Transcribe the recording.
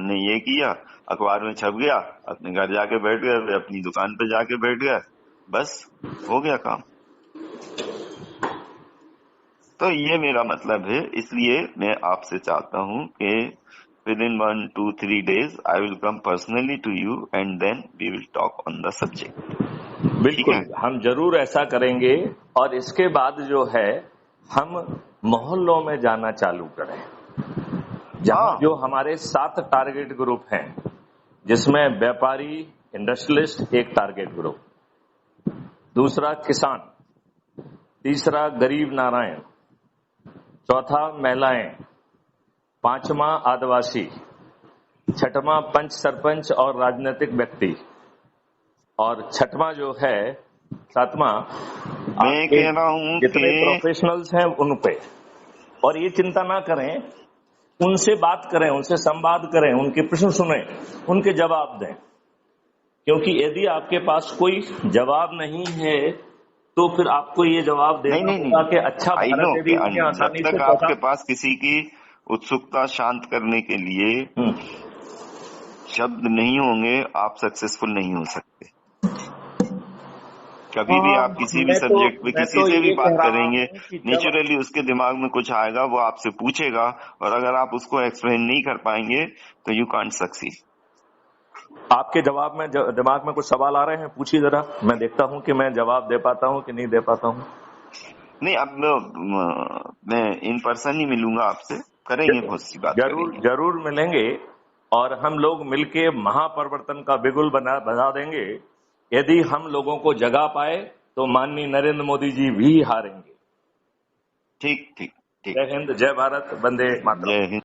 हमने ये किया, अखबार में छप गया, अपने घर जाके बैठ गए, अपनी दुकान पे जाके बैठ गए, बस हो गया काम। तो ये मेरा मतलब है, इसलिए मैं आपसे चाहता हूं कि within 1, 2, 3 days I will come personally to you and then we will talk on the subject. बिल्कुल, हम जरूर ऐसा करेंगे। और इसके बाद जो है हम मोहल्लों में जाना चालू करें, जहां जो हमारे 7 टारगेट ग्रुप हैं, जिसमें व्यापारी, इंडस्ट्रियलिस्ट एक टारगेट ग्रुप, दूसरा किसान, तीसरा गरीब नारायण, चौथा महिलाएं, पांचवा आदिवासी, छठवां पंच सरपंच और राजनीतिक व्यक्ति, और छठवां जो है, सातवां मैं कह रहा हूं जितने कि प्रोफेशनल्स हैं उन पे। और ये चिंता ना करें, उनसे बात करें, उनसे संवाद करें, उनके प्रश्न सुने, उनके जवाब दें। क्योंकि यदि आपके पास कोई जवाब नहीं है तो फिर आपको ये जवाब देना होगा कि अच्छा आई भारत नो यदि कि इतनी जब आसानी तक से आपके पास किसी की उत्सुकता शांत करने के लिए शब्द नहीं होंगे, आप सक्सेसफुल नहीं हो सकते। कभी भी आप किसी भी सब्जेक्ट पे किसी से भी बात करेंगे, नेचुरली उसके दिमाग में कुछ आएगा, वो आपसे पूछेगा, और अगर आप उसको एक्सप्लेन नहीं कर पाएंगे तो यू कांट सक्सीड। आपके जवाब में दिमाग में कुछ सवाल आ रहे हैं, पूछिए जरा, मैं देखता हूं कि मैं जवाब दे पाता हूं कि नहीं दे पाता हूं। नहीं, अब मैं इन पर्सन ही मिलूंगा आपसे, करेंगे बहुत सी बात करेंगे। जरूर मिलेंगे और हम लोग मिलके महापरिवर्तन का बिगुल बना देंगे। यदि हम लोगों को जगा पाए तो माननीय नरेंद्र मोदी जी भी हारेंगे। ठीक ठीक ठीक। जय हिंद, जय भारत, वंदे मातरम। जय हिंद।